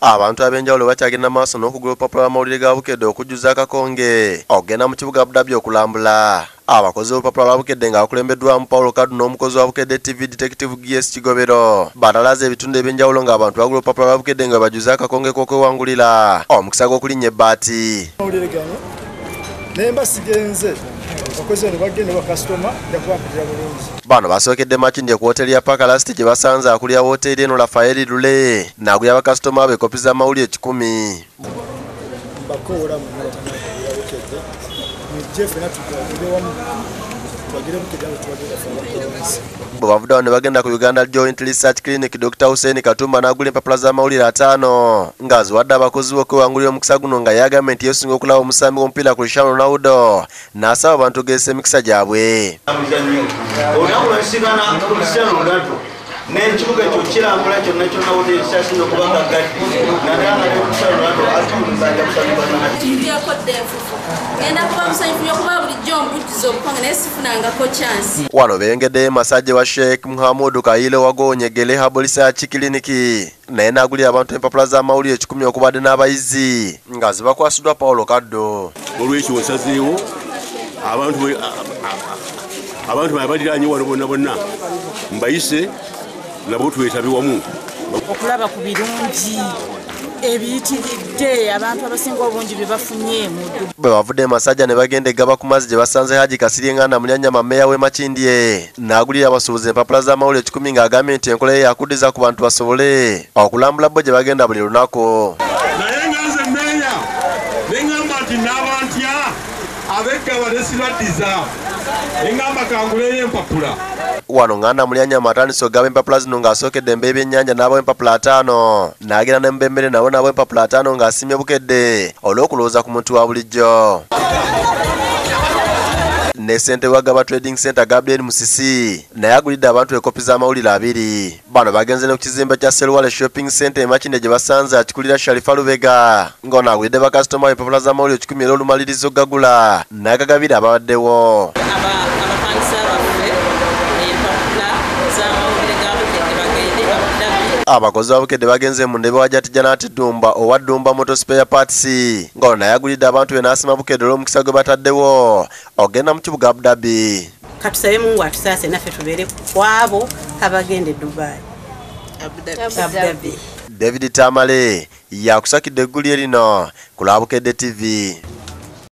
Abantu abenjawulo bakyagenda maaso n'okugula olupapula lw'amawulire ga Bukedde okujjuza akakonge okugenda mu kibuga Abu Dhabi okulambula. Abakozi b'olupapula lwa Bukedde nga bakulembeddwamu Paulo Kadu n'omukozi wa Bukedde TV Detective GS Kigobero batalaze ebitundu eby'enjawulo ng'abantu bagula olupapula lwa Bukedde nga bajjuza akakonge k'okwewangulira omukisa gw'okulinnya ebbaati. Bano basookedde makindye ku woteri ya Pakalasiti gye basanze akulira woteri eno Rafael Lule n'agulira bakasitoma be kopi z'amawulire 10. Bwe bavudde awo ne bagenda ku Uganda Joint Research Clinic Dr. Hussein Katumba n'agula empapula z'amawulire 5 ng'aziwadde abakozi b'okwewangulira omukisa guno nga ya gavumenti yeesunga okulaba omusambi w'omupiira Cristiano Ronaldo n'asaba abantu ogeesa emikisa gyabwe. N'ekibuga ekyo kirambula kyonna kyonna woteri kyasinga okuba kakadde naddala nga Cristiano Ronaldo atumbanja kusanyuka timbyako nfuufu genda kuba musanyufu y'okuba bulijjo omujjuza obukonge naye sifunangako chansi. Wano beengeddeyo masajja wa Sheikh Muhammadu Kayile Wagonyegele Herbal Research Clinic naye n'agulira abantu empapula z'amawulire 10 okubadde n'abayizi nga zibakwasiddwa Paulo Kadu. Olw'ekyo nsazeewo abantu baliraanye wano bonna mbayise nabo twetabe wamu okulaba ku birungi ebiyitiridde abantu abasinga obungi bye bafunye mu dduba. Bwe bavudde masajja ne bagenda egaba ku mazzi gye basanze Haji Kasirye Nganda Mulyanyama mmeeya w'e Makindye n'agulira abasuubuzi empapula z'amawulire 10 ng'agambye nti enkola ye yakuddiza ku bantu basobole okulambula bo gye bagenda buli lunaku. Naye nga nze mmeeya ne ŋŋamba nti n'abantya abeggaba tesibaddiza ne ŋŋamba kanguleyo empapula. Wano Nganda Mulyanyama atandise okugaba empapula zino ng'asookedde Embe y'ebyennyanja n'abawa empapula 5 n'agenda ne Mbembere nabo n'abawa empapula 5 ng'asiimye Bukedde olw'okulowooza ku muntu wa bulijjo. Ne ssente wa Gaba Trading Center Gabriel Musisi naye agulidde abantu ekopi z'amawulire 2. Bano bagenze ne ku kizimbe kya Serwale Shopping Center e Makindye gye basanze akikulira Sharifa Lubega ng'ono agulidde bakasitoma empapula z'amawulire 10 era olumalirizo gagula n'agagabira ababaddewo. Abakozi ba Bukedde bagenze mu ndebe wa Jatijanaati Ddumba owa Ddumba Motor Spare Parts ng'ono naye agulidde abantu be n'asima Bukedde olw'omukisa gwe bataddewo ogenda mu kibuga Abu Dhabi. Katusabe Mungu atusaase naffe tubeere ku abo abagenda e Dubai. Abu Dhabi. David Tamale yakusakidde eggulire lino ku lwa Bukedde TV.